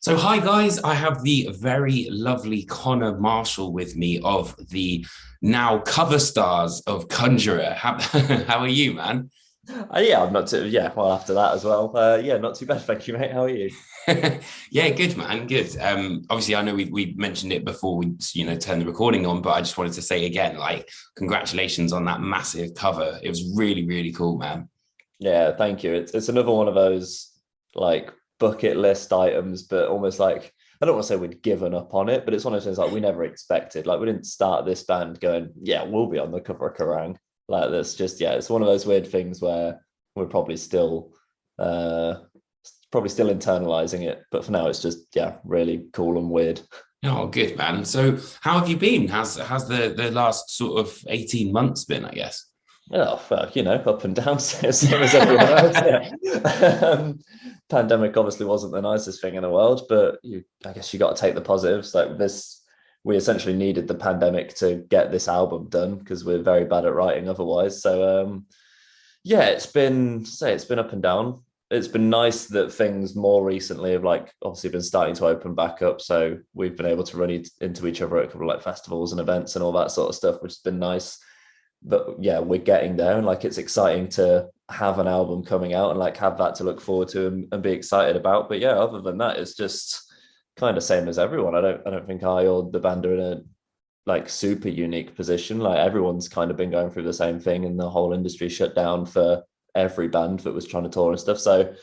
So, hi guys, I have the very lovely Conor Marshall with me of the now cover stars of Conjurer. How are you, man? Yeah, I'm not too. Yeah, well, after that as well. Yeah, not too bad, thank you, mate. How are you? Yeah, good man, good. Obviously, I know we mentioned it before we turned the recording on, but I just wanted to say again, like, congratulations on that massive cover. It was really cool, man. Yeah, thank you. It's another one of those like bucket list items, but almost like I don't want to say we'd given up on it, but it's one of those things like we never expected. Like we didn't start this band going, yeah, we'll be on the cover of Kerrang. Like this, just yeah, it's one of those weird things where we're uh probably still internalizing it, but for now it's just yeah, really cool and weird. Oh, good man. So, how have you been? How's the last sort of 18 months been, I guess? Oh, well, up and down, same as everyone else. Yeah. Pandemic obviously wasn't the nicest thing in the world, but I guess you got to take the positives. Like this, we essentially needed the pandemic to get this album done because we're very bad at writing otherwise. So, yeah, it's been up and down. It's been nice that things more recently have like obviously been starting to open back up. So we've been able to run into each other at a couple of like festivals and events and all that sort of stuff, which has been nice. But yeah, we're getting there, and like it's exciting to have an album coming out and like have that to look forward to and be excited about. But yeah, other than that, it's just kind of same as everyone. I don't think I or the band are in a like super unique position. Like everyone's kind of been going through the same thing, and the whole industry shut down for every band that was trying to tour and stuff. So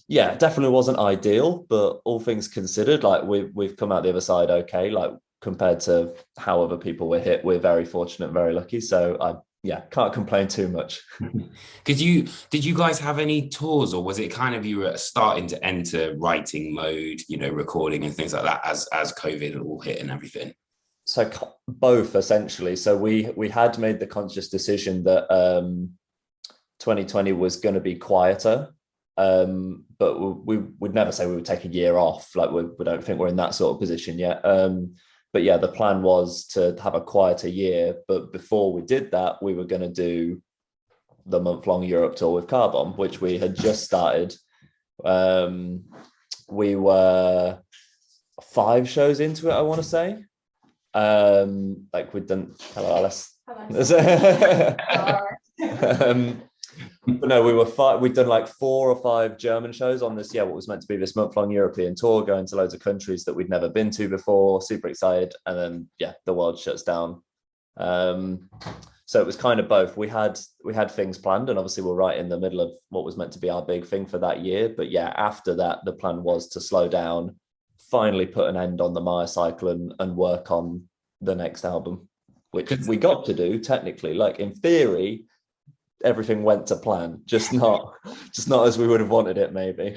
yeah, definitely wasn't ideal, but all things considered, like we've come out the other side okay. Like compared to how other people were hit, we're very fortunate, very lucky. So I yeah, can't complain too much. Because did you guys have any tours, or was it kind of you were starting to enter writing mode, recording and things like that as COVID all hit and everything? So both essentially. So we had made the conscious decision that 2020 was going to be quieter. But we would never say we would take a year off. Like we don't think we're in that sort of position yet. But yeah, the plan was to have a quieter year. But before we did that, we were going to do the month-long Europe tour with Carbon, which we had just started. Um, we were 5 shows into it, I want to say. Like we'd done. Hello, Alice. um, but no, we were five. We'd done like 4 or 5 German shows on this. Yeah, what was meant to be this month-long European tour, going to loads of countries that we'd never been to before. Super excited, and then yeah, the world shuts down. Um, so it was kind of both. We had things planned, and obviously we're right in the middle of what was meant to be our big thing for that year. But yeah, after that, the plan was to slow down, finally put an end on the Maya cycle, and work on the next album, which we got to do technically. Like in theory, everything went to plan, just not as we would have wanted it, maybe.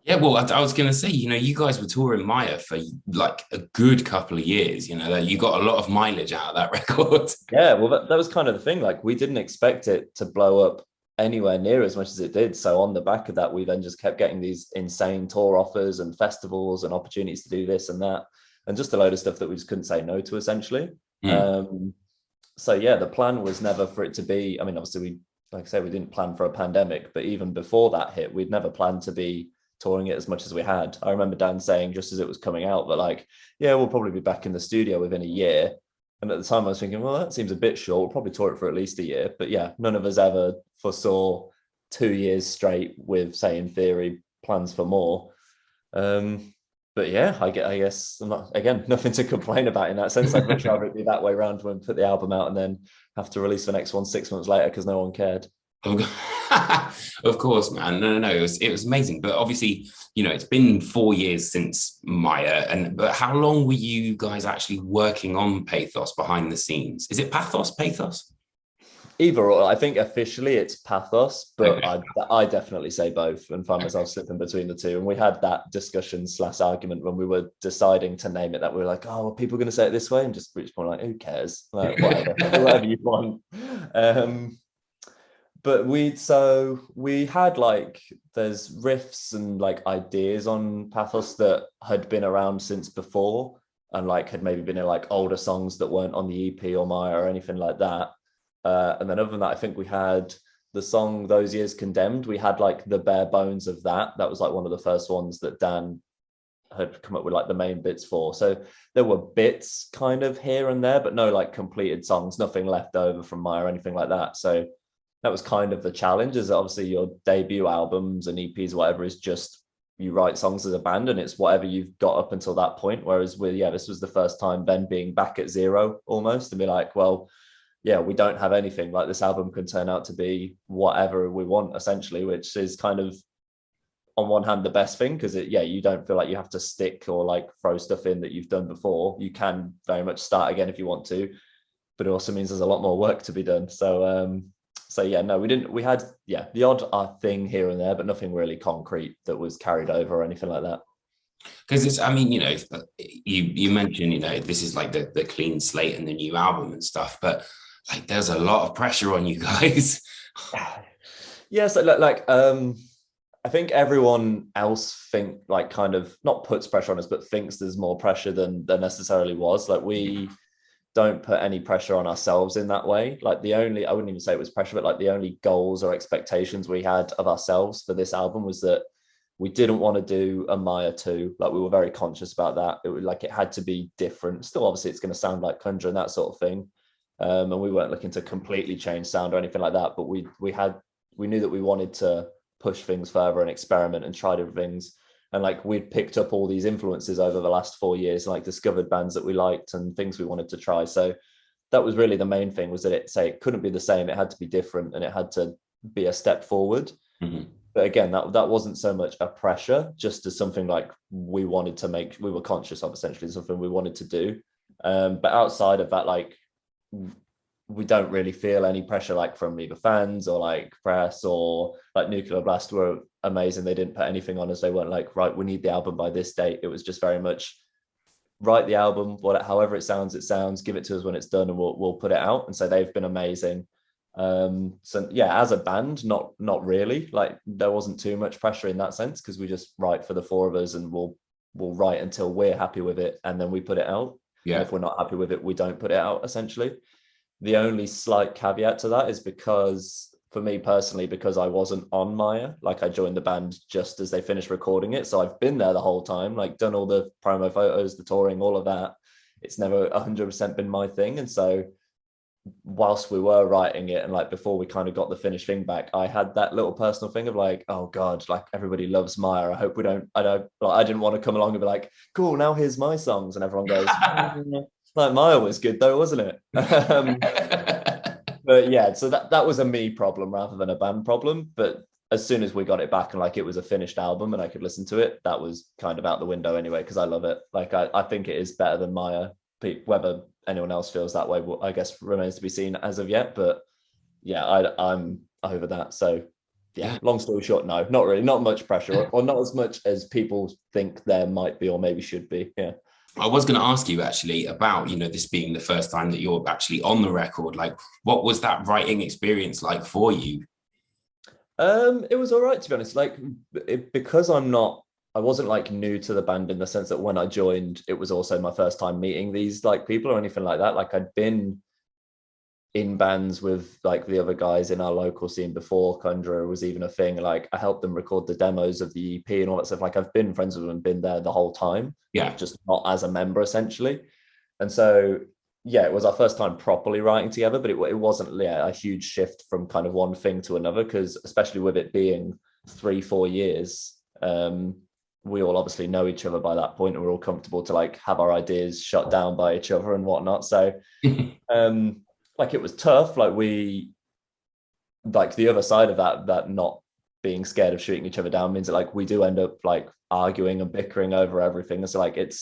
Yeah, well, I was going to say, you guys were touring Maya for like a good couple of years, that you got a lot of mileage out of that record. Yeah, well, that was kind of the thing. Like, we didn't expect it to blow up anywhere near as much as it did. So, on the back of that, we then just kept getting these insane tour offers and festivals and opportunities to do this and that, and just a load of stuff that we just couldn't say no to, essentially. Mm. So, yeah, the plan was never for it to be. I mean, obviously, like I said, we didn't plan for a pandemic, but even before that hit, we'd never planned to be touring it as much as we had. I remember Dan saying just as it was coming out that, like, yeah, we'll probably be back in the studio within a year. And at the time, I was thinking, well, that seems a bit short. We'll probably tour it for at least a year. But yeah, none of us ever foresaw 2 years straight with, say, in theory, plans for more. Um, but yeah, I guess I'm not, again, nothing to complain about in that sense. I'd much rather it be that way around when we put the album out and then have to release the next one 6 months later because no one cared. Of course, man. No. It was amazing. But obviously, it's been 4 years since Maya. But how long were you guys actually working on Pathos behind the scenes? Is it Pathos? Either or, I think officially it's Pathos, but Okay. I definitely say both and find myself slipping between the two. And we had that discussion slash argument when we were deciding to name it. That we were like, oh, are people going to say it this way? And just reach point like, who cares? Like, whatever, whatever you want. Um, but we had like there's riffs and like ideas on Pathos that had been around since before and like had maybe been in like older songs that weren't on the EP or Maya or anything like that. And then other than that, I think we had the song Those Years Condemned. We had like the bare bones of that. That was like one of the first ones that Dan had come up with like the main bits for. So there were bits kind of here and there, but no like completed songs, nothing left over from Maya or anything like that. So that was kind of the challenge, is that obviously your debut albums and EPs, whatever, is just you write songs as a band and it's whatever you've got up until that point. Whereas with, this was the first time then being back at zero almost, and be like, well, yeah, we don't have anything. Like this album could turn out to be whatever we want essentially, which is kind of on one hand the best thing, because you don't feel like you have to stick or like throw stuff in that you've done before. You can very much start again if you want to, but it also means there's a lot more work to be done. So yeah, no, we didn't. We had the odd thing here and there, but nothing really concrete that was carried over or anything like that. Because it's, I mean, you mentioned, this is like the clean slate and the new album and stuff, but like there's a lot of pressure on you guys. Yes, I think everyone else kind of not puts pressure on us, but thinks there's more pressure than there necessarily was. Like we don't put any pressure on ourselves in that way. Like I wouldn't even say it was pressure, but like the only goals or expectations we had of ourselves for this album was that we didn't want to do a Maya 2. Like we were very conscious about that. It had to be different. Still, obviously it's going to sound like Conjurer and that sort of thing. And we weren't looking to completely change sound or anything like that, but we knew that we wanted to push things further and experiment and try different things. And like we'd picked up all these influences over the last 4 years, and like discovered bands that we liked and things we wanted to try. So that was really the main thing, was that it couldn't be the same. It had to be different and it had to be a step forward. Mm-hmm. But again, that wasn't so much a pressure, just as something like we wanted to make, we were conscious of essentially something we wanted to do. But outside of that, like we don't really feel any pressure like from either fans or like press, or like Nuclear Blast were amazing. They didn't put anything on us. They weren't like, right, we need the album by this date. It was just very much write the album, however it sounds, give it to us when it's done and we'll put it out. And so they've been amazing. So yeah, as a band, not really, like there wasn't too much pressure in that sense, because we just write for the four of us and we'll write until we're happy with it and then we put it out. And if we're not happy with it, we don't put it out essentially. The only slight caveat to that is because for me personally, because I wasn't on Maya, like I joined the band just as they finished recording it, so I've been there the whole time, like done all the promo photos, the touring, all of that. It's never 100% been my thing. And so whilst we were writing it and like before we kind of got the finished thing back, I had that little personal thing of like, oh god, like everybody loves Maya, I hope I didn't want to come along and be like, cool, now here's my songs, and everyone goes like Maya was good though, wasn't it? But yeah, so that was a me problem rather than a band problem. But as soon as we got it back and like it was a finished album and I could listen to it, that was kind of out the window anyway, because I love it. Like I think it is better than Maya. Whether anyone else feels that way, I guess remains to be seen as of yet. But yeah, I'm over that. So yeah, long story short, no, not really, not much pressure, or not as much as people think there might be or maybe should be. Yeah. I was going to ask you actually about, this being the first time that you're actually on the record. Like, what was that writing experience like for you? It was all right, to be honest. Like, because I wasn't like new to the band in the sense that when I joined, it was also my first time meeting these like people or anything like that. Like I'd been in bands with like the other guys in our local scene before Conjurer was even a thing. Like I helped them record the demos of the EP and all that stuff. Like I've been friends with them and been there the whole time. Yeah. Just not as a member essentially. And so, yeah, it was our first time properly writing together, but it wasn't a huge shift from kind of one thing to another, because especially with it being 3-4 years, we all obviously know each other by that point and we're all comfortable to like have our ideas shut down by each other and whatnot. So, like it was tough. Like the other side of that not being scared of shooting each other down means that like we do end up like arguing and bickering over everything. And so like it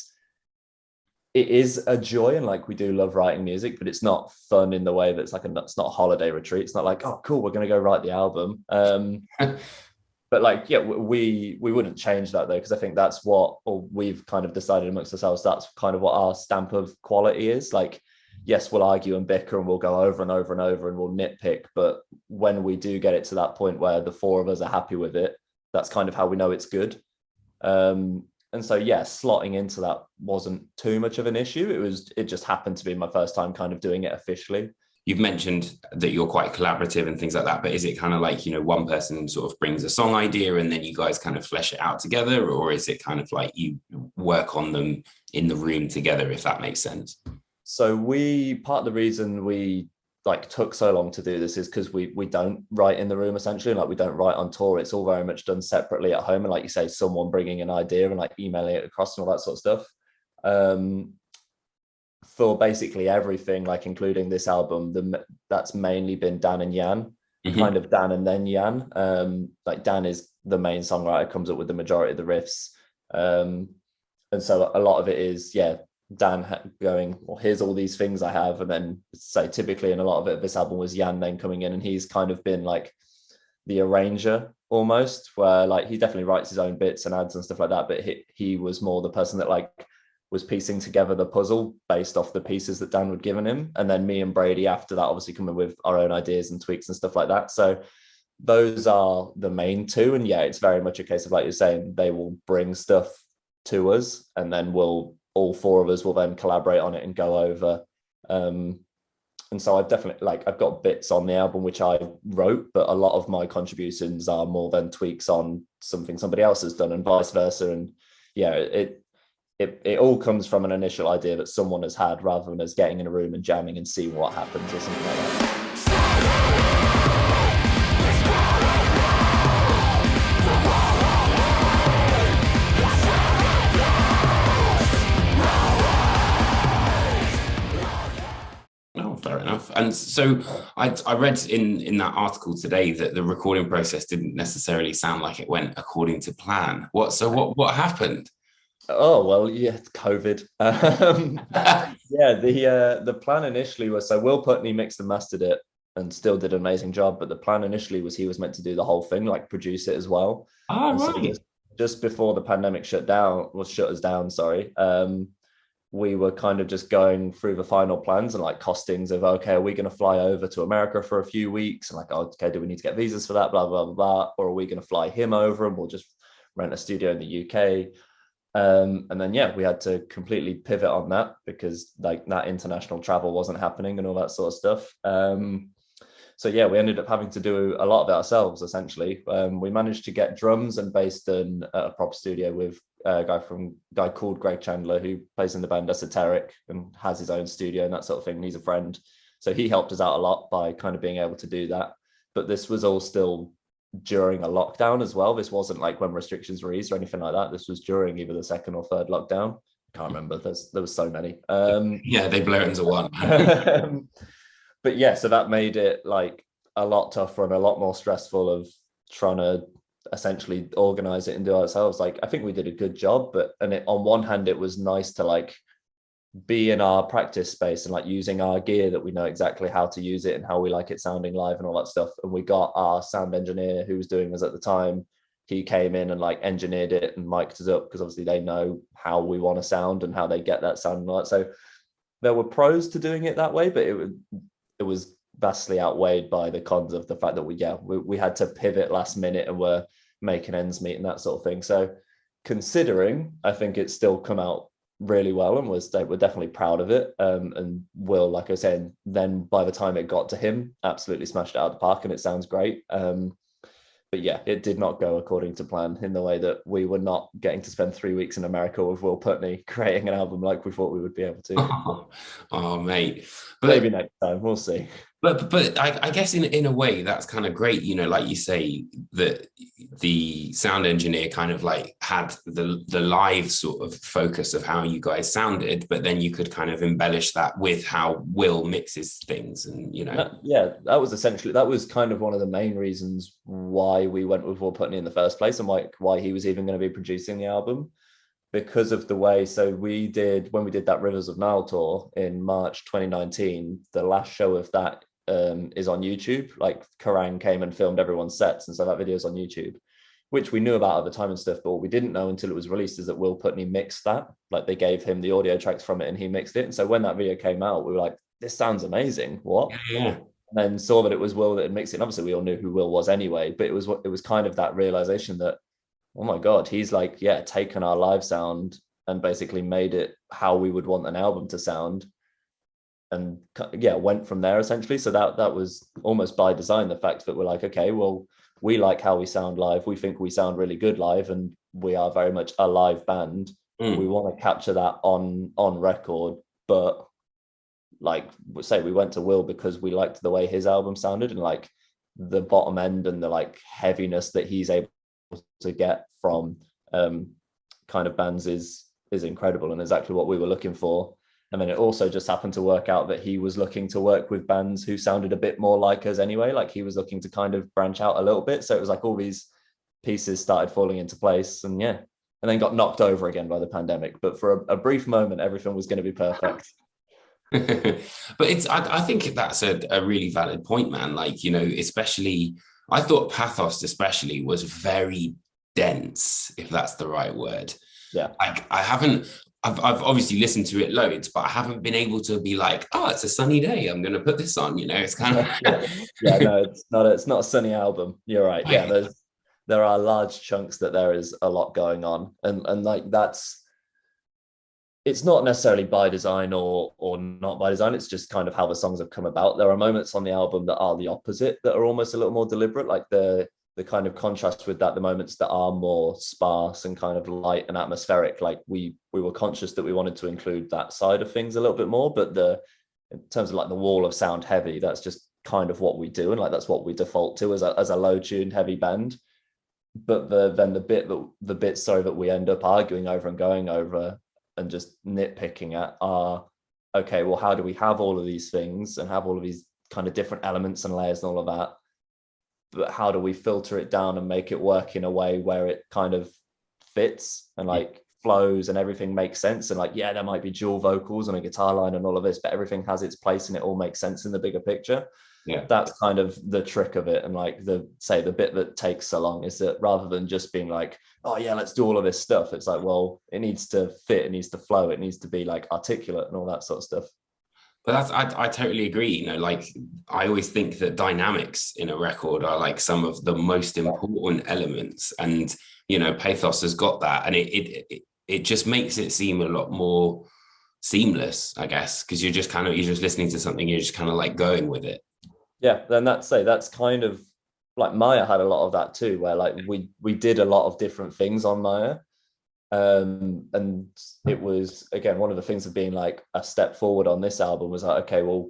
is a joy, and like we do love writing music, but it's not fun in the way that's like it's not a holiday retreat. It's not like, oh cool, we're gonna go write the album. But like, yeah, we wouldn't change that though, because I think that's what, or we've kind of decided amongst ourselves, that's kind of what our stamp of quality is. Like, yes, we'll argue and bicker and we'll go over and over and over and we'll nitpick, but when we do get it to that point where the four of us are happy with it, that's kind of how we know it's good. And so yeah, slotting into that wasn't too much of an issue. It just happened to be my first time kind of doing it officially. you've mentioned that you're quite collaborative and things like that, but is it kind of like, one person sort of brings a song idea and then you guys kind of flesh it out together, or is it kind of like you work on them in the room together, if that makes sense? So part of the reason we like took so long to do this is because we don't write in the room, essentially. Like, we don't write on tour. It's all very much done separately at home, and like you say, someone bringing an idea and like emailing it across and all that sort of stuff. For basically everything, like including this album, that's mainly been Dan and Jan. Kind of Dan and then Jan. Like, Dan is the main songwriter, comes up with the majority of the riffs, and so a lot of it is Dan going, well, here's all these things I have, and then say typically in a lot of it, this album was Jan then coming in, and he's kind of been like the arranger almost, where like he definitely writes his own bits and adds and stuff like that, but he was more the person that like was piecing together the puzzle based off the pieces that Dan had given him, and then me and Brady after that obviously come in with our own ideas and tweaks and stuff like that. So those are the main two, and it's very much a case of, like you're saying, they will bring stuff to us, and then all four of us will then collaborate on it and go over. And so I've definitely, like, I've got bits on the album which I wrote, but a lot of my contributions are more than tweaks on something somebody else has done, and vice versa. And it all comes from an initial idea that someone has had, rather than us getting in a room and jamming and seeing what happens or something like that. Fair enough. And so I read in that article today that the recording process didn't necessarily sound like it went according to plan. What happened? Oh, well, COVID. The plan initially was, so Will Putney mixed and mastered it and still did an amazing job, but the plan initially was he was meant to do the whole thing, like produce it as well. Oh, right. So just before the pandemic shut us down, sorry. We were kind of just going through the final plans and like costings of, okay, are we going to fly over to America for a few weeks? And like, oh, okay, do we need to get visas for that? Blah, blah, blah, blah. Or are we going to fly him over and we'll just rent a studio in the UK? And then, we had to completely pivot on that because like that international travel wasn't happening and all that sort of stuff. We ended up having to do a lot of it ourselves, essentially. We managed to get drums and bass done at a proper studio with a guy called Greg Chandler, who plays in the band Esoteric and has his own studio and that sort of thing. And he's a friend. So he helped us out a lot by kind of being able to do that. But this was all still during a lockdown as well. This wasn't like when restrictions were eased or anything like that. This was during either the second or third lockdown. I can't remember. There was so many. They blur into one. But so that made it like a lot tougher and a lot more stressful of trying to essentially organize it and do it ourselves. Like, I think we did a good job, on one hand, it was nice to like be in our practice space and like using our gear that we know exactly how to use it and how we like it sounding live and all that stuff. And we got our sound engineer who was doing this at the time. He came in and like engineered it and mic'd us up because obviously they know how we want to sound and how they get that sound and all that. So there were pros to doing it that way, but it was vastly outweighed by the cons of the fact that we had to pivot last minute and were making ends meet and that sort of thing. So considering, I think it's still come out really well, and we're definitely proud of it. And Will, like I said, then by the time it got to him, absolutely smashed it out of the park, and it sounds great. But it did not go according to plan in the way that we were not getting to spend 3 weeks in America with Will Putney creating an album like we thought we would be able to. Mate. But maybe next time, we'll see. But I guess in a way that's kind of great, like you say, that the sound engineer kind of like had the live sort of focus of how you guys sounded, but then you could kind of embellish that with how Will mixes things, and that was kind of one of the main reasons why we went with Will Putney in the first place, and why he was even going to be producing the album, because of the way. So when we did that Rivers of Nile tour in March 2019, the last show of that is on YouTube. Like, Kerrang came and filmed everyone's sets, and so that video is on YouTube, which we knew about at the time and stuff, but what we didn't know until it was released is that Will Putney mixed that. Like, they gave him the audio tracks from it and he mixed it. And so when that video came out, we were like, this sounds amazing. What? Yeah. And then saw that it was Will that had mixed it. And obviously we all knew who Will was anyway, but it was kind of that realization that, oh my God, he's like, taken our live sound and basically made it how we would want an album to sound. yeah, went from there essentially. So that was almost by design, the fact that we're like, okay, well, we like how we sound live. We think we sound really good live, and we are very much a live band. We want to capture that on record, but like say we went to Will because we liked the way his album sounded, and like the bottom end and the like heaviness that he's able to get from kind of bands is incredible and exactly what we were looking for. And then it also just happened to work out that he was looking to work with bands who sounded a bit more like us anyway. Like he was looking to kind of branch out a little bit. So it was like all these pieces started falling into place, and yeah, and then got knocked over again by the pandemic. But for a brief moment, everything was going to be perfect. But I think that's a really valid point, man. Like, you know, especially I thought Pathos especially was very dense, if that's the right word. Yeah. Like I've obviously listened to it loads, but I haven't been able to be like, oh, it's a sunny day, I'm going to put this on, you know. It's kind of yeah, no, it's not a sunny album. You're right. Yeah, there are large chunks that there is a lot going on, and like it's not necessarily by design or not by design. It's just kind of how the songs have come about. There are moments on the album that are the opposite, that are almost a little more deliberate, like the kind of contrast with that, the moments that are more sparse and kind of light and atmospheric. Like we were conscious that we wanted to include that side of things a little bit more, but in terms of like the wall of sound heavy, that's just kind of what we do, and like that's what we default to as a low tuned heavy band. But the bits that we end up arguing over and going over and just nitpicking at are, okay, well, how do we have all of these things and have all of these kind of different elements and layers and all of that, but how do we filter it down and make it work in a way where it kind of fits and like flows and everything makes sense? And like, yeah, there might be dual vocals and a guitar line and all of this, but everything has its place and it all makes sense in the bigger picture. Yeah, that's kind of the trick of it. And like the bit that takes so long is that rather than just being like, oh yeah, let's do all of this stuff, it's like, well, it needs to fit, it needs to flow, it needs to be like articulate and all that sort of stuff. But I totally agree. You know, like I always think that dynamics in a record are like some of the most important elements, and you know, Pathos has got that, and it just makes it seem a lot more seamless, I guess, because you're just listening to something, you're just kind of like going with it. Yeah, then that's kind of like Maya had a lot of that too, where like we did a lot of different things on Maya. And it was, again, one of the things of being like a step forward on this album was like, okay, well,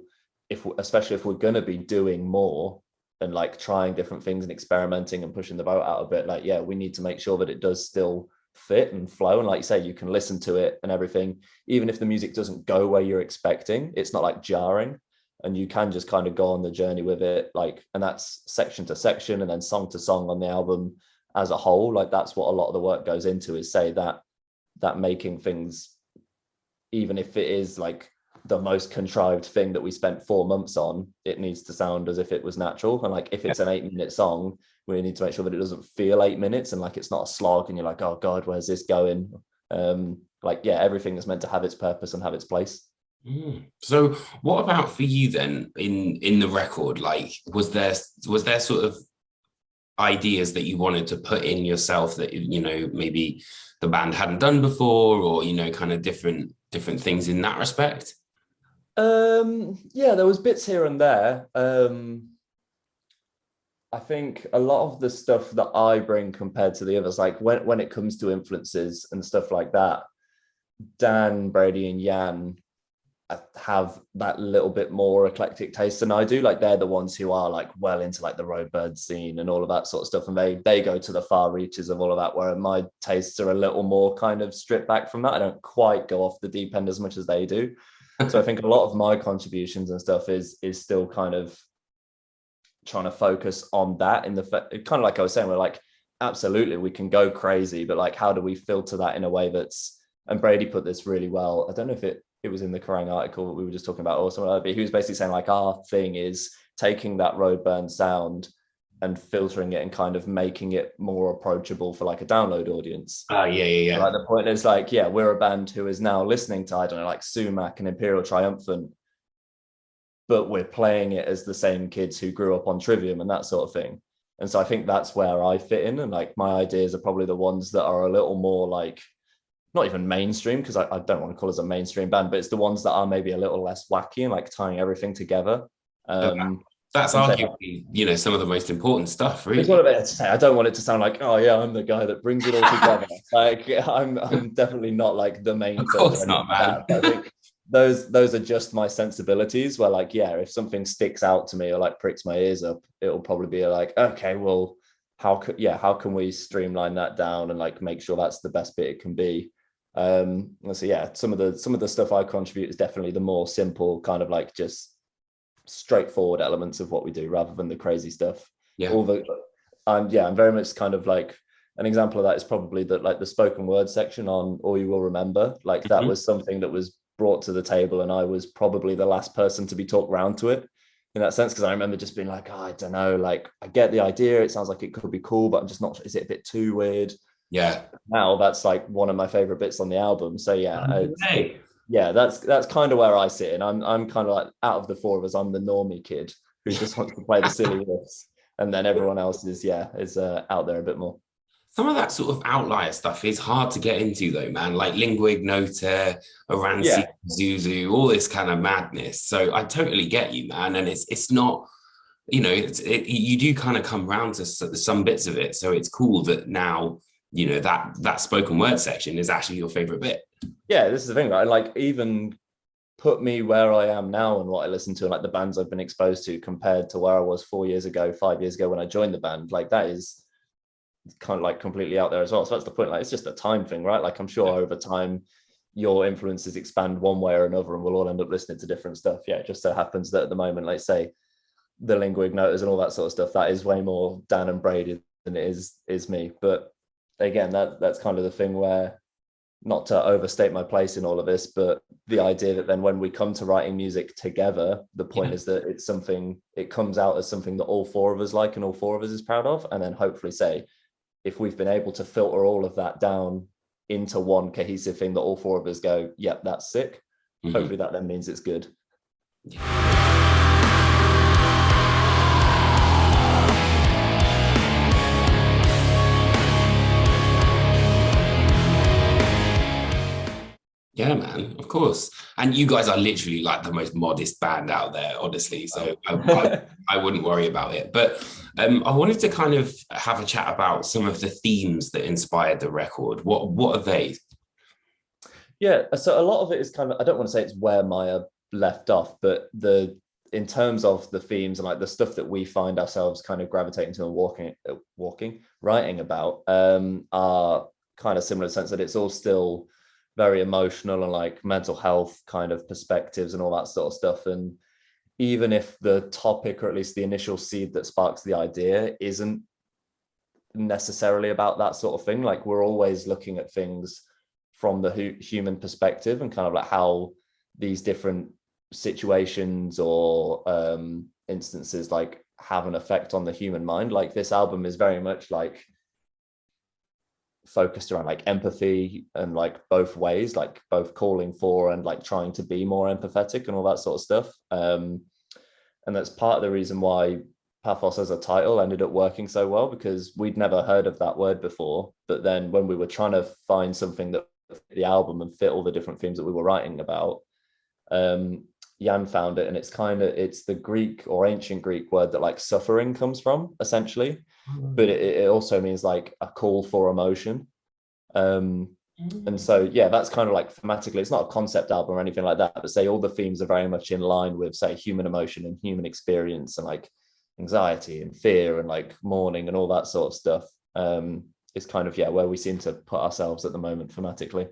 especially if we're going to be doing more and like trying different things and experimenting and pushing the boat out a bit, like, yeah, we need to make sure that it does still fit and flow. And like you say, you can listen to it and everything, even if the music doesn't go where you're expecting, it's not like jarring, and you can just kind of go on the journey with it. Like, and that's section to section and then song to song on the album as a whole. Like that's what a lot of the work goes into, is say that making things, even if it is like the most contrived thing that we spent 4 months on, it needs to sound as if it was natural. And like if it's an 8-minute song, we need to make sure that it doesn't feel 8 minutes and like it's not a slog and you're like, oh god, where's this going? Like, yeah, everything is meant to have its purpose and have its place. So what about for you then in the record? Like was there sort of ideas that you wanted to put in yourself that, you know, maybe the band hadn't done before, or, you know, kind of different things in that respect? Yeah, there was bits here and there. I think a lot of the stuff that I bring compared to the others, like when it comes to influences and stuff like that, Dan, Brady and Jan have that little bit more eclectic taste than I do. Like they're the ones who are like well into like the Roadbird scene and all of that sort of stuff, and they go to the far reaches of all of that, where my tastes are a little more kind of stripped back from that. I don't quite go off the deep end as much as they do. So I think a lot of my contributions and stuff is still kind of trying to focus on that, in the kind of like I was saying, we're like, absolutely we can go crazy, but like how do we filter that in a way that's, and Brady put this really well, I don't know if it was in the Kerrang article that we were just talking about or something like that, but he was basically saying like our thing is taking that Roadburn sound and filtering it and kind of making it more approachable for like a download audience. Yeah. Like the point is like, yeah, we're a band who is now listening to, I don't know, like Sumac and Imperial Triumphant, but we're playing it as the same kids who grew up on Trivium and that sort of thing. And so I think that's where I fit in, and like my ideas are probably the ones that are a little more like not even mainstream, because I don't want to call us a mainstream band, but it's the ones that are maybe a little less wacky and like tying everything together. But that's And say, arguably, some of the most important stuff, it's one really. of it to say. I don't want it to sound like, oh yeah, I'm the guy that brings it all together. Like I'm definitely not like the main Of thing or course anything not, like man. that. But I think those are just my sensibilities. Where like, yeah, if something sticks out to me or like pricks my ears up, it'll probably be like, okay, well, how can we streamline that down and like make sure that's the best bit it can be. So yeah, some of the stuff I contribute is definitely the more simple kind of like just straightforward elements of what we do rather than the crazy stuff. Yeah. All the I'm very much kind of like, an example of that is probably that like the spoken word section on All You Will Remember. Like that Mhm. was something that was brought to the table, and I was probably the last person to be talked round to it in that sense, because I remember just being like, oh, I don't know, like I get the idea, it sounds like it could be cool, but I'm just not, is it a bit too weird? Yeah. Now that's like one of my favorite bits on the album. So yeah, Hey. yeah, that's kind of where I sit, and I'm kind of like, out of the four of us, I'm the normie kid who just wants to play the silly riffs, and then everyone else is out there a bit more. Some of that sort of outlier stuff is hard to get into, though, man. Like lingua ignota, Aransi, Yeah, Zuzu, all this kind of madness. So I totally get you, man. And it's not, you do kind of come round to some bits of it. So it's cool that now, that spoken word section is actually your favorite bit. yeah, this is the thing, right? Like even put me where I am now and what I listen to and like the bands I've been exposed to compared to where I was 4 years ago, 5 years ago when I joined the band. Like that is kind of like completely out there as well. So that's the point. Like it's just a time thing, right? Like I'm sure over time your influences expand one way or another, and we'll all end up listening to different stuff. Yeah, it just so happens that at the moment, like say the lingua ignotas and all that sort of stuff, that is way more Dan and Brady than it is me. But again, that's kind of the thing where, not to overstate my place in all of this, but the idea that then when we come to writing music together, the point Yeah. is that it comes out as something that all four of us like and all four of us is proud of. And then hopefully say, if we've been able to filter all of that down into one cohesive thing that all four of us go, yep, that's sick. Mhm. Hopefully that then means it's good. Yeah, man, of course. And you guys are literally like the most modest band out there, honestly. So I wouldn't worry about it. But I wanted to kind of have a chat about some of the themes that inspired the record. What are they? Yeah, so a lot of it is kind of, I don't want to say it's where Maya left off, but the in terms of the themes and like the stuff that we find ourselves kind of gravitating to and writing about, are kind of similar in the sense that it's all still very emotional and like mental health kind of perspectives and all that sort of stuff. And even if the topic, or at least the initial seed that sparks the idea, isn't necessarily about that sort of thing, like we're always looking at things from the human perspective and kind of like how these different situations or instances like have an effect on the human mind. Like this album is very much like focused around like empathy and like both ways, like both calling for and like trying to be more empathetic and all that sort of stuff. And that's part of the reason why Pathos as a title ended up working so well, because we'd never heard of that word before. But then when we were trying to find something that fit the album and fit all the different themes that we were writing about, Jan found it, and it's the Greek or ancient Greek word that like suffering comes from, essentially. But it also means like a call for emotion. And so yeah, that's kind of like thematically, it's not a concept album or anything like that, but say all the themes are very much in line with say human emotion and human experience and like anxiety and fear and like mourning and all that sort of stuff. Is kind of, yeah, where we seem to put ourselves at the moment thematically.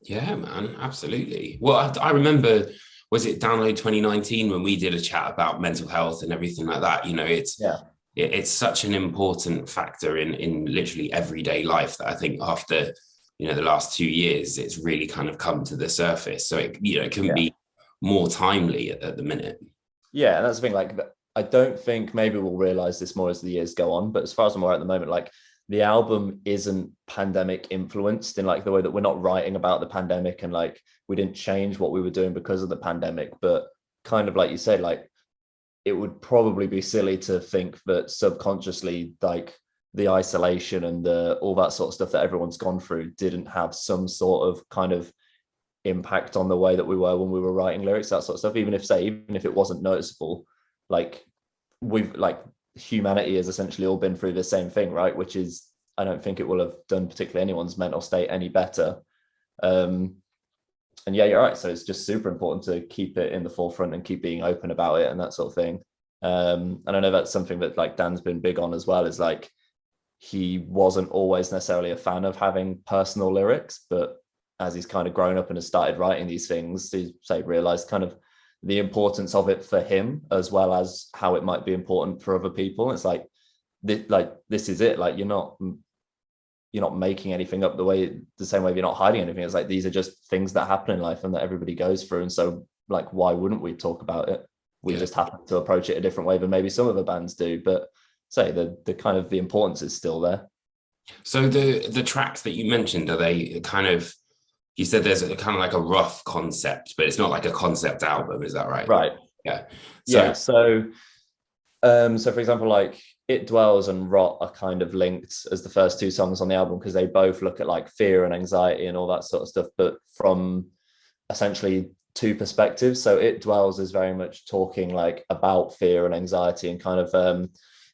Yeah, man, absolutely. Well, I remember, was it Download 2019 when we did a chat about mental health and everything like that? Yeah, It's such an important factor in literally everyday life that I think after the last 2 years, it's really kind of come to the surface. So it couldn't yeah, be more timely at the minute. yeah. And that's the thing, like I don't think, maybe we'll realize this more as the years go on, but as far as I'm aware at the moment, like the album isn't pandemic influenced in like the way that we're not writing about the pandemic and like we didn't change what we were doing because of the pandemic. But kind of like you said, like it would probably be silly to think that subconsciously like the isolation and all that sort of stuff that everyone's gone through didn't have some sort of kind of impact on the way that we were when we were writing lyrics, that sort of stuff. Even if it wasn't noticeable, like we've like humanity has essentially all been through the same thing, right? Which is, I don't think it will have done particularly anyone's mental state any better. And yeah, you're right. So it's just super important to keep it in the forefront and keep being open about it and that sort of thing. And I know that's something that like Dan's been big on as well, is like he wasn't always necessarily a fan of having personal lyrics, but as he's kind of grown up and has started writing these things, he's realized kind of the importance of it for him, as well as how it might be important for other people. It's like this is it. Like you're not making anything up the same way you're not hiding anything. It's like these are just things that happen in life and that everybody goes through. And so like, why wouldn't we talk about it? We just happen to approach it a different way than maybe some other bands do. But say the kind of the importance is still there. So the tracks that you mentioned, are they kind of, you said there's a kind of like a rough concept, but it's not like a concept album, is that right? Right. Yeah. So for example, like It Dwells and Rot are kind of linked as the first two songs on the album, because they both look at like fear and anxiety and all that sort of stuff, but from essentially two perspectives. So It Dwells is very much talking like about fear and anxiety, and kind of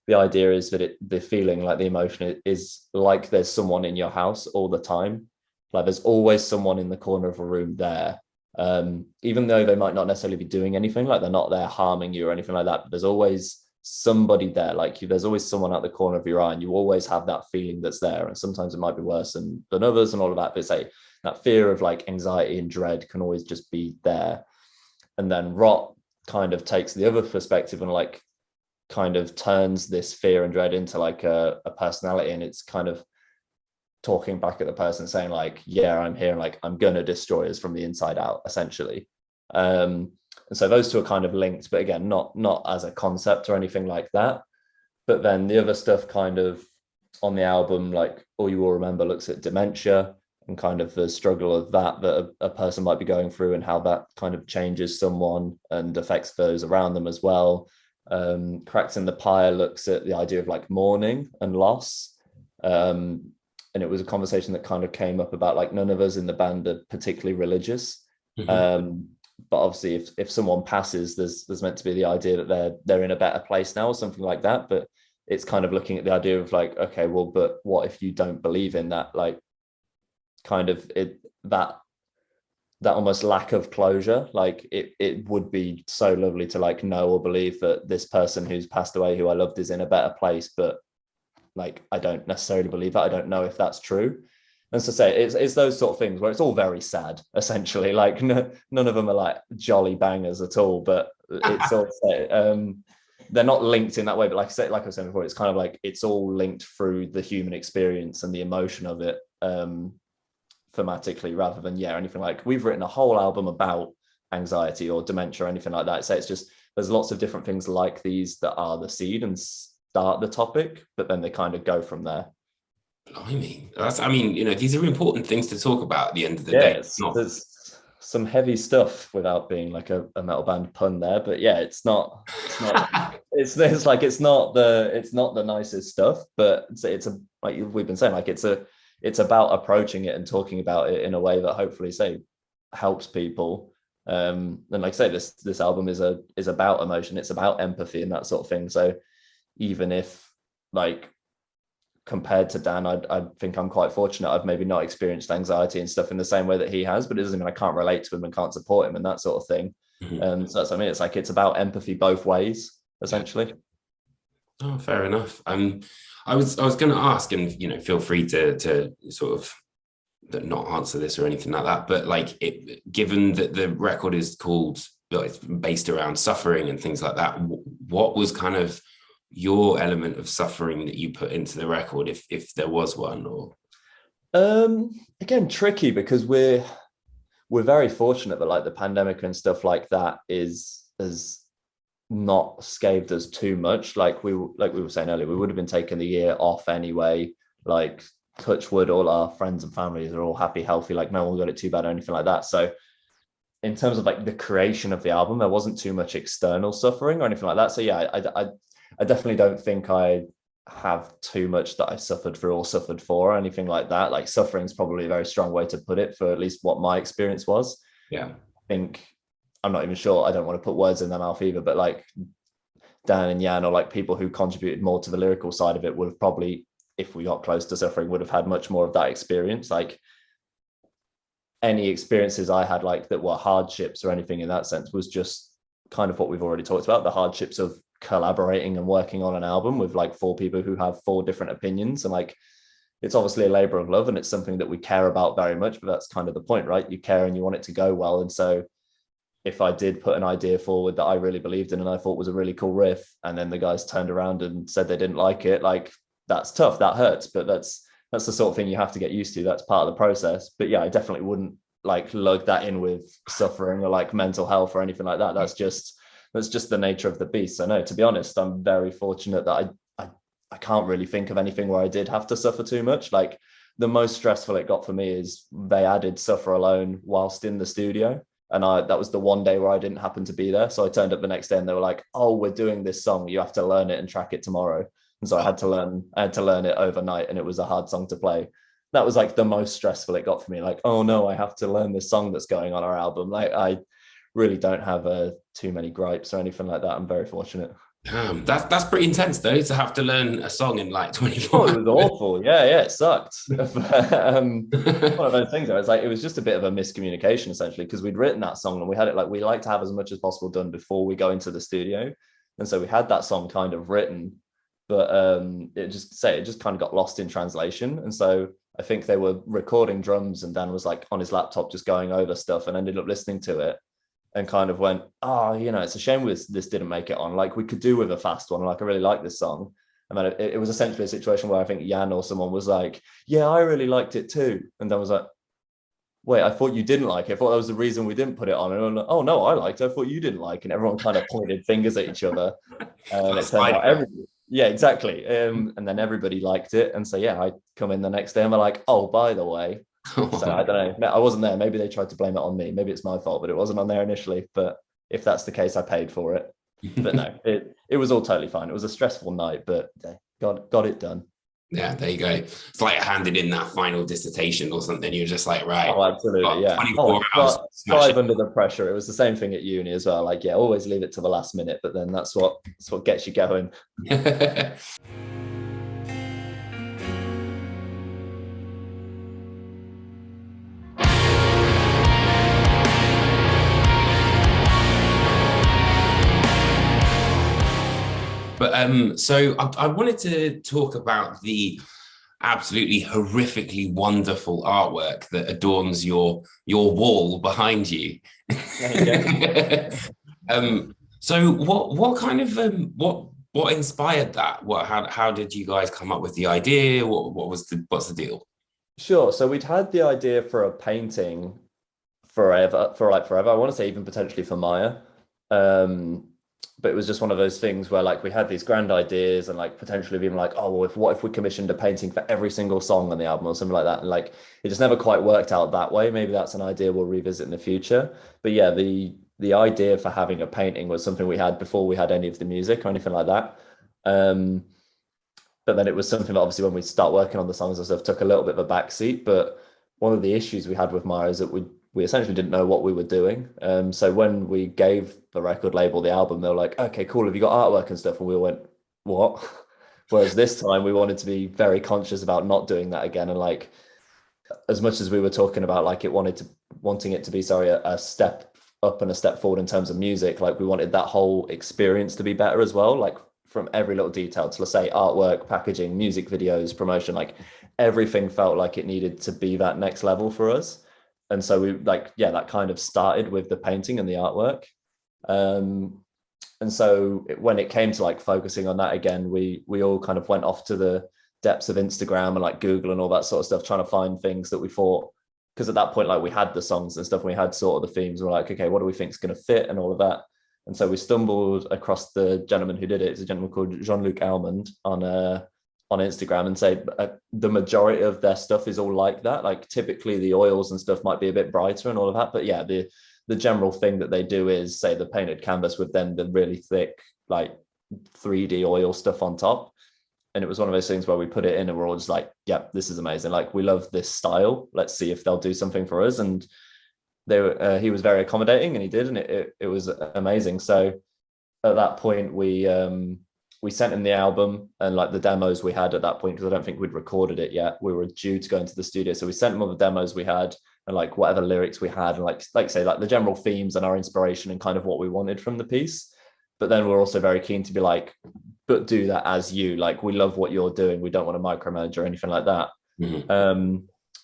the idea is that the feeling, like the emotion is like there's someone in your house all the time. Like there's always someone in the corner of a room there. Even though they might not necessarily be doing anything, like they're not there harming you or anything like that, but there's always somebody there. Like there's always someone at the corner of your eye, and you always have that feeling that's there. And sometimes it might be worse than others and all of that, but say that fear of like anxiety and dread can always just be there. And then Rot kind of takes the other perspective and like kind of turns this fear and dread into like a personality, and it's kind of talking back at the person saying like, yeah, I'm here, and like I'm gonna destroy us from the inside out, essentially. And so those two are kind of linked, but again, not as a concept or anything like that. But then the other stuff kind of on the album, like All You Will Remember, looks at dementia and kind of the struggle of that a person might be going through, and how that kind of changes someone and affects those around them as well. Cracks in the Pyre looks at the idea of like mourning and loss. And it was a conversation that kind of came up about like none of us in the band are particularly religious. Mm-hmm. But obviously if someone passes, there's meant to be the idea that they're in a better place now or something like that. But it's kind of looking at the idea of like, okay, well, but what if you don't believe in that? Like kind of that almost lack of closure. Like it would be so lovely to like know or believe that this person who's passed away, who I loved, is in a better place, but like I don't necessarily believe that. I don't know if that's true. And so say it's those sort of things where it's all very sad, essentially. Like none of them are like jolly bangers at all, but it's also they're not linked in that way. But like I was saying before, it's kind of like it's all linked through the human experience and the emotion of it, thematically, rather than anything like we've written a whole album about anxiety or dementia or anything like that. So it's just there's lots of different things like these that are the seed and start the topic, but then they kind of go from there. Blimey. These are important things to talk about at the end of the day. There's some heavy stuff without being like a metal band pun there, but it's not it's like it's not the nicest stuff, but it's a, like we've been saying, like it's about approaching it and talking about it in a way that hopefully helps people. And like I say, this album is about emotion, it's about empathy and that sort of thing. So even if like compared to Dan, I think I'm quite fortunate. I've maybe not experienced anxiety and stuff in the same way that he has, but it doesn't mean I can't relate to him and can't support him and that sort of thing. Mm-hmm. So that's what I mean. It's like it's about empathy both ways, essentially. Oh, fair enough. I was going to ask, and feel free to sort of not answer this or anything like that, but like given that the record is called, it's based around suffering and things like that, what was kind of your element of suffering that you put into the record, if there was one? Or again, tricky, because we're very fortunate that like the pandemic and stuff like that has not scathed us too much. Like we were saying earlier, we would have been taking the year off anyway. Like touch wood, all our friends and families are all happy, healthy, like no one got it too bad or anything like that. So in terms of like the creation of the album, there wasn't too much external suffering or anything like that. So I definitely don't think I have too much that I suffered through or suffered for or anything like that. Like suffering is probably a very strong way to put it, for at least what my experience was. Yeah. I think, I'm not even sure, I don't want to put words in their mouth either, but like Dan and Jan, or like people who contributed more to the lyrical side of it, would have probably, if we got close to suffering, would have had much more of that experience. Like any experiences I had like that were hardships or anything in that sense was just kind of what we've already talked about, the hardships of collaborating and working on an album with like 4 people who have 4 different opinions. And like, it's obviously a labor of love and it's something that we care about very much, but that's kind of the point, right? You care and you want it to go well. And so if I did put an idea forward that I really believed in and I thought was a really cool riff, and then the guys turned around and said they didn't like it, like that's tough, that hurts, but that's the sort of thing you have to get used to. That's part of the process. But yeah, I definitely wouldn't like lug that in with suffering or like mental health or anything like that. That's just the nature of the beast. So no, to be honest, I'm very fortunate that I can't really think of anything where I did have to suffer too much. Like the most stressful it got for me is they added Suffer Alone whilst in the studio. And that was the one day where I didn't happen to be there. So I turned up the next day and they were like, oh, we're doing this song. You have to learn it and track it tomorrow. And so I had to learn it overnight, and it was a hard song to play. That was like the most stressful it got for me. Like, oh no, I have to learn this song that's going on our album. Like I really don't have too many gripes or anything like that. I'm very fortunate. That's pretty intense though, to have to learn a song in like 24 hours. It was awful. Yeah, it sucked. One of those things. It was just a bit of a miscommunication essentially, because we'd written that song and we had it like, we like to have as much as possible done before we go into the studio. And so we had that song kind of written, but it just kind of got lost in translation. And so I think they were recording drums and Dan was like on his laptop just going over stuff and ended up listening to it and kind of went, oh, it's a shame this didn't make it on. Like we could do with a fast one. Like I really like this song. And then it was essentially a situation where I think Jan or someone was like, yeah, I really liked it too. And then was like, wait, I thought you didn't like it. I thought that was the reason we didn't put it on. And I'm like, oh no, I liked it. I thought you didn't like it. And everyone kind of pointed fingers at each other. And it turned out everybody, yeah, exactly. And then everybody liked it. And so, yeah, I come in the next day and we're like, oh, by the way. So I don't know. I wasn't there. Maybe they tried to blame it on me. Maybe it's my fault, but it wasn't on there initially. But if that's the case, I paid for it. But no, it was all totally fine. It was a stressful night, but got it done. Yeah, there you go. It's like handed in that final dissertation or something. You're just like, right. Oh, absolutely. Yeah. 24 hours. Thrive under the pressure. It was the same thing at uni as well. Like, yeah, always leave it to the last minute, but then that's what gets you going. But so I wanted to talk about the absolutely horrifically wonderful artwork that adorns your wall behind you. So what kind of what inspired that? How did you guys come up with the idea? What's the deal? Sure. So we'd had the idea for a painting forever. I want to say even potentially for Maya. But it was just one of those things where like we had these grand ideas and like potentially being like, oh, well, what if we commissioned a painting for every single song on the album or something like that? And like it just never quite worked out that way. Maybe that's an idea we'll revisit in the future. But yeah, the idea for having a painting was something we had before we had any of the music or anything like that. But then it was something that obviously when we start working on the songs and stuff took a little bit of a backseat. But one of the issues we had with Maya is that we essentially didn't know what we were doing. So when we gave the record label the album, they were like, okay, cool, have you got artwork and stuff? And we went, what? Whereas this time we wanted to be very conscious about not doing that again. And like, as much as we were talking about like wanting it to be a step up and a step forward in terms of music, like we wanted that whole experience to be better as well. Like from every little detail to, let's say, artwork, packaging, music videos, promotion, like everything felt like it needed to be that next level for us. And so we that kind of started with the painting and the artwork. And so when it came to like focusing on that again, we all kind of went off to the depths of Instagram and like Google and all that sort of stuff, trying to find things that we thought, because at that point, like we had the songs and stuff, and we had sort of the themes. We're like, okay, what do we think is going to fit and all of that. And so we stumbled across the gentleman who did it. It's a gentleman called Jean-Luc Almond on Instagram, and say the majority of their stuff is all like that. Like typically the oils and stuff might be a bit brighter and all of that, but yeah, the general thing that they do is say the painted canvas with then the really thick like 3D oil stuff on top. And it was one of those things where we put it in and we're all just like, yeah, this is amazing. Like, we love this style. Let's see if they'll do something for us. And he was very accommodating, and he did, and it was amazing. So at that point, we sent him the album and like the demos we had at that point, because I don't think we'd recorded it yet. We were due to go into the studio. So we sent him all the demos we had and like whatever lyrics we had, and like say like the general themes and our inspiration and kind of what we wanted from the piece. But then we're also very keen to be like, but do that as you. Like, we love what you're doing. We don't want to micromanage or anything like that. Mm-hmm.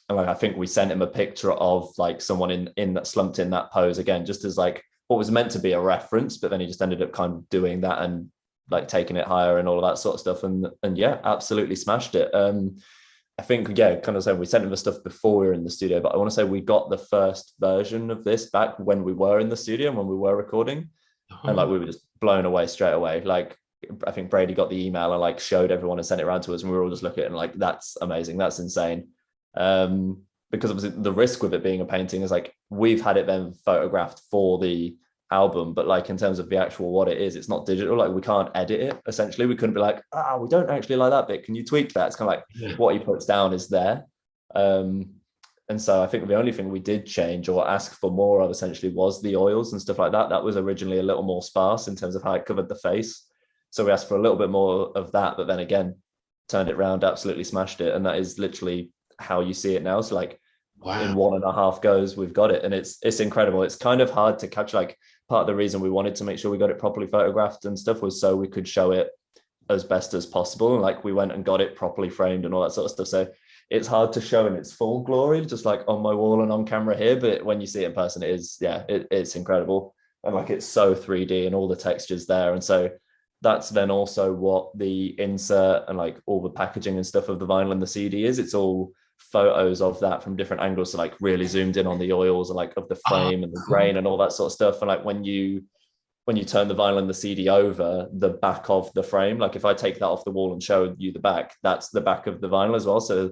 And like, I think we sent him a picture of like someone in that slumped in that pose again, just as like what was meant to be a reference, but then he just ended up kind of doing that and like taking it higher and all of that sort of stuff. And yeah, absolutely smashed it. I think, yeah, kind of saying we sent him the stuff before we were in the studio, but I want to say we got the first version of this back when we were in the studio and when we were recording. And like, we were just blown away straight away. Like, I think Brady got the email and like showed everyone and sent it around to us, and we were all just looking at it and like, that's amazing, that's insane. Because obviously the risk with it being a painting is like, we've had it then photographed for the album, but like in terms of the actual what it is, it's not digital. Like, we can't edit it. Essentially, we couldn't be like, we don't actually like that bit, can you tweak that? It's kind of like what he puts down is there. And so I think the only thing we did change or ask for more of essentially was the oils and stuff like that. That was originally a little more sparse in terms of how it covered the face. So we asked for a little bit more of that, but then again, turned it around, absolutely smashed it. And that is literally how you see it now. So like, wow, in 1.5 goes, we've got it. And it's incredible. It's kind of hard to catch. Like, part of the reason we wanted to make sure we got it properly photographed and stuff was so we could show it as best as possible. And like, we went and got it properly framed and all that sort of stuff. So it's hard to show in its full glory, just like on my wall and on camera here. But when you see it in person, it is, yeah, it's incredible. And like, it's so 3D and all the textures there. And so that's then also what the insert and like all the packaging and stuff of the vinyl and the CD is. It's all photos of that from different angles. So like, really zoomed in on the oils and like of the frame and the grain and all that sort of stuff. And like, when you turn the vinyl and the CD over, the back of the frame, like if I take that off the wall and show you the back, that's the back of the vinyl as well. So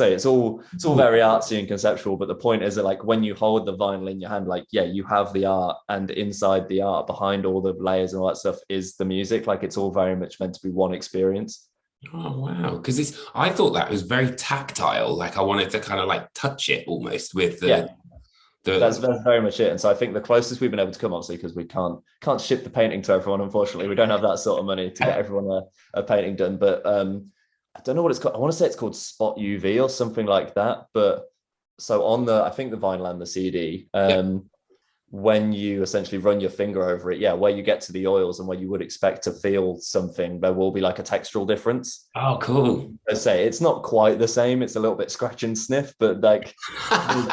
it's all very artsy and conceptual, but the point is that like, when you hold the vinyl in your hand, like, yeah, you have the art, and inside the art, behind all the layers and all that stuff, is the music. Like, it's all very much meant to be one experience. Oh wow, because I thought that was very tactile. Like, I wanted to kind of like touch it almost with that's very much it. And so I think the closest we've been able to come, obviously, because we can't ship the painting to everyone, unfortunately. We don't have that sort of money to get everyone a painting done, but I don't know what it's called. I want to say it's called Spot UV or something like that. But so on I think the vinyl and the CD, when you essentially run your finger over it, where you get to the oils and where you would expect to feel something, there will be like a textural difference. Oh, cool. I say it's not quite the same. It's a little bit scratch and sniff, but like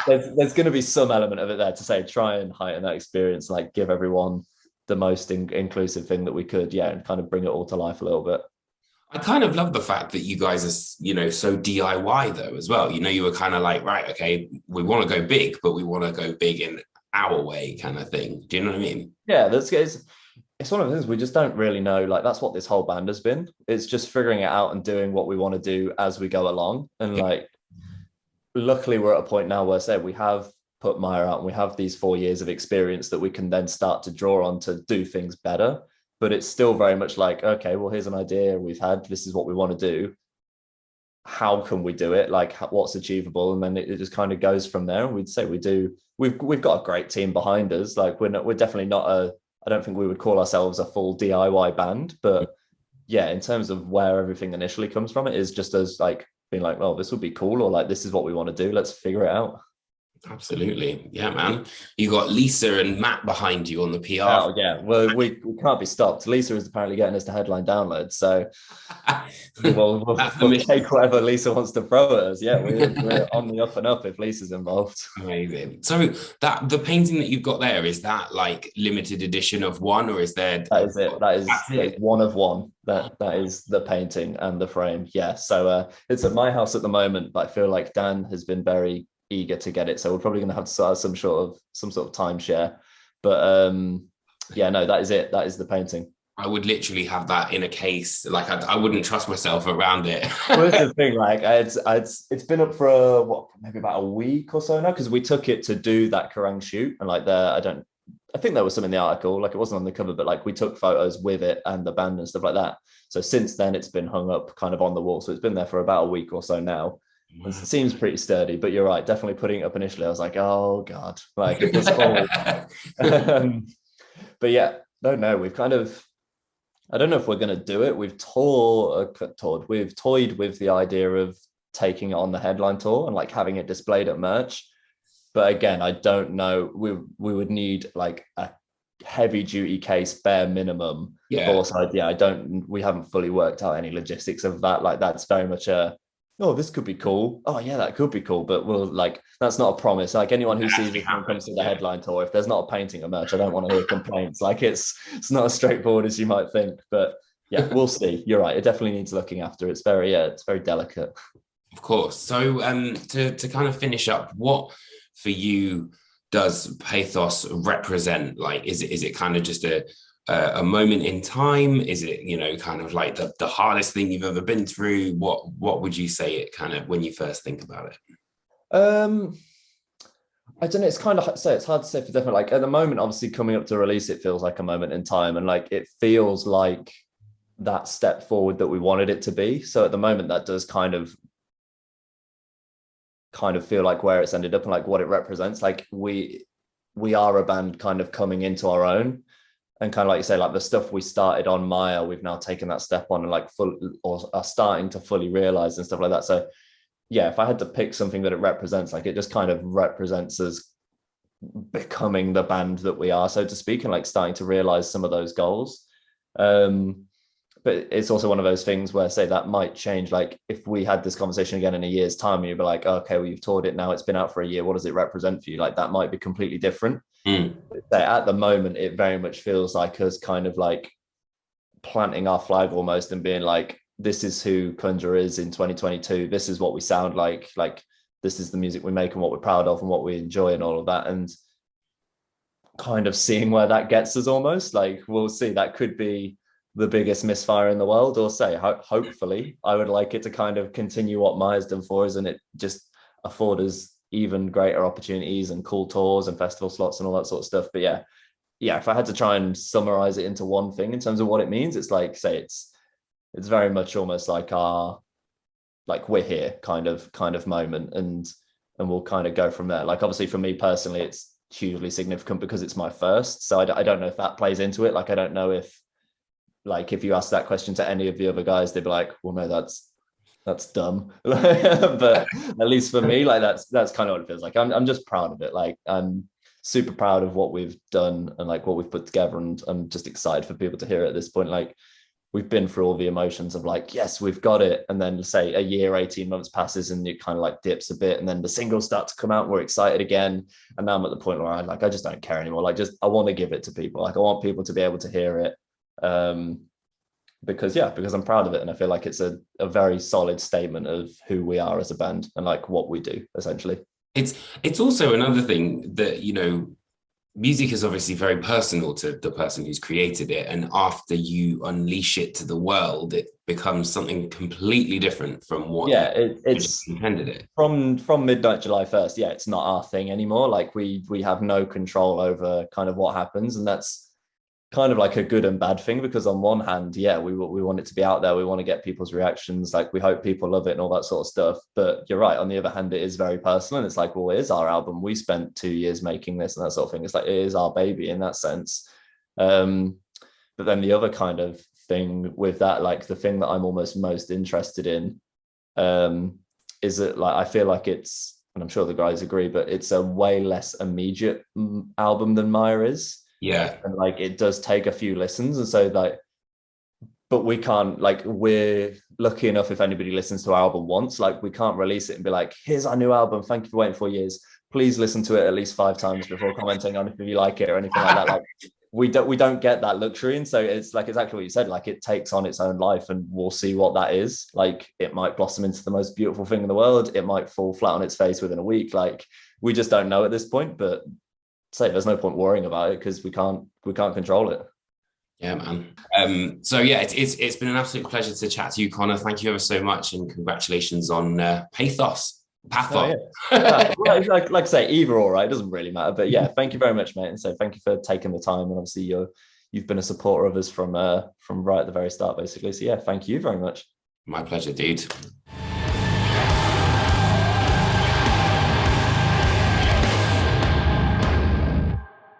there's going to be some element of it there to say, try and heighten that experience, like give everyone the most inclusive thing that we could, and kind of bring it all to life a little bit. I kind of love the fact that you guys are, so DIY though as well. You were kind of like, right, okay, we want to go big, but we want to go big in our way, kind of thing. Do you know what I mean? Yeah, it's one of the things we just don't really know. Like, that's what this whole band has been. It's just figuring it out and doing what we want to do as we go along. And like, luckily we're at a point now where, say, we have put Maya out and we have these 4 years of experience that we can then start to draw on to do things better. But it's still very much like, okay, well, here's an idea this is what we want to do. How can we do it? Like, what's achievable? And then it just kind of goes from there. And we'd say we've got a great team behind us. Like, we're definitely not I don't think we would call ourselves a full DIY band, but yeah, in terms of where everything initially comes from, it is just as like being like, well, this would be cool, or like, this is what we want to do. Let's figure it out. Absolutely. Yeah, man. You got Lisa and Matt behind you on the PR. Oh, yeah. Well, we can't be stopped. Lisa is apparently getting us to headline downloads. So we'll take whatever Lisa wants to throw at us. Yeah, we're on the up and up if Lisa's involved. Amazing. So that the painting that you've got there, is that like limited edition of one, or is there? That is it. That is one of one. That is the painting and the frame. Yeah. So it's at my house at the moment, but I feel like Dan has been very eager to get it, so we're probably going to have to start some sort of timeshare. But no, that is it. That is the painting. I would literally have that in a case. Like, I wouldn't trust myself around it. Well, that's the thing. Like, it's been up for maybe about a week or so now, because we took it to do that Kerrang shoot, and like, I think there was some in the article, like it wasn't on the cover, but like we took photos with it and the band and stuff like that. So since then it's been hung up kind of on the wall. So it's been there for about a week or so now. And it seems pretty sturdy, but you're right. Definitely putting it up initially, I was like, oh God, like if this falls. But yeah, no, we've kind of, I don't know if we're going to do it. We've toyed with the idea of taking it on the headline tour and like having it displayed at merch. But again, I don't know. We would need like a heavy duty case, bare minimum. Yeah. But also, yeah, we haven't fully worked out any logistics of that. Like that's very much oh, this could be cool. Oh yeah, that could be cool. But we'll like, that's not a promise. Like anyone who sees it when it comes to the headline tour, if there's not a painting of merch, I don't want to hear complaints. Like it's not as straightforward as you might think. But yeah, we'll see. You're right. It definitely needs looking after. It's very delicate. Of course. So to kind of finish up, what for you does Pathos represent? Like, is it kind of just a moment in time? Is it, you know, kind of like the hardest thing you've ever been through? What would you say it kind of when you first think about it? I don't know. It's kind of it's hard to say for definitely. Like at the moment, obviously coming up to release, it feels like a moment in time, and like it feels like that step forward that we wanted it to be. So at the moment, that does kind of feel like where it's ended up and like what it represents. Like we are a band kind of coming into our own, and kind of like you say, like the stuff we started on Maya, we've now taken that step on and like or are starting to fully realize and stuff like that. So yeah, if I had to pick something that it represents, like it just kind of represents us becoming the band that we are, so to speak, and like starting to realize some of those goals. But it's also one of those things where, say, that might change. Like if we had this conversation again in a year's time, and you'd be like, okay, well, you've toured it now, it's been out for a year, what does it represent for you? Like that might be completely different. At the moment, it very much feels like us kind of like planting our flag almost and being like, this is who Conjurer is in 2022. This is what we sound like this is the music we make and what we're proud of and what we enjoy and all of that. And kind of seeing where that gets us almost. Like we'll see, that could be the biggest misfire in the world, or say hopefully I would like it to kind of continue what Maya's done for us and it just afford us even greater opportunities and cool tours and festival slots and all that sort of stuff. But yeah, if I had to try and summarize it into one thing in terms of what it means, it's like, say, it's very much almost like our, like we're here kind of moment, and we'll kind of go from there. Like obviously for me personally, it's hugely significant because it's my first, so I don't know if that plays into it. Like I don't know if, like if you ask that question to any of the other guys, they'd be like, well, no, that's dumb. But at least for me, like that's kind of what it feels like. I'm just proud of it. Like I'm super proud of what we've done and like what we've put together, and I'm just excited for people to hear it at this point. Like we've been through all the emotions of like, yes, we've got it, and then say a year, 18 months passes and it kind of like dips a bit, and then the singles start to come out and we're excited again, and now I'm at the point where I just don't care anymore. Like I want to give it to people. Like I want people to be able to hear it, because I'm proud of it, and I feel like it's a very solid statement of who we are as a band and like what we do essentially. It's also another thing that, you know, music is obviously very personal to the person who's created it, and after you unleash it to the world, it becomes something completely different from what it's intended it. From midnight July 1st, it's not our thing anymore. Like we have no control over kind of what happens, and that's kind of like a good and bad thing, because on one hand, we want it to be out there, we want to get people's reactions, like we hope people love it and all that sort of stuff. But you're right, on the other hand, it is very personal, and it's like, well, it is our album, we spent 2 years making this and that sort of thing. It's like, it is our baby in that sense. But then the other kind of thing with that, like the thing that I'm almost most interested in, is that like I feel like it's, and I'm sure the guys agree, but it's a way less immediate album than Maya is. Yeah. And like it does take a few listens. And so like, but we can't, like, we're lucky enough if anybody listens to our album once, like we can't release it and be like, here's our new album, thank you for waiting 4 years, please listen to it at least 5 times before commenting on if you like it or anything like that. Like we don't get that luxury. And so it's like exactly what you said, like it takes on its own life, and we'll see what that is. Like it might blossom into the most beautiful thing in the world, it might fall flat on its face within a week. Like we just don't know at this point. But there's no point worrying about it because we can't control it. Yeah, man. So yeah, it's been an absolute pleasure to chat to you, Conor. Thank you ever so much, and congratulations on Pathos. Pathos. Well, like I say, either or, right? It doesn't really matter. But yeah, thank you very much, mate. And so thank you for taking the time. And obviously you've been a supporter of us from right at the very start, basically. So yeah, thank you very much. My pleasure, dude.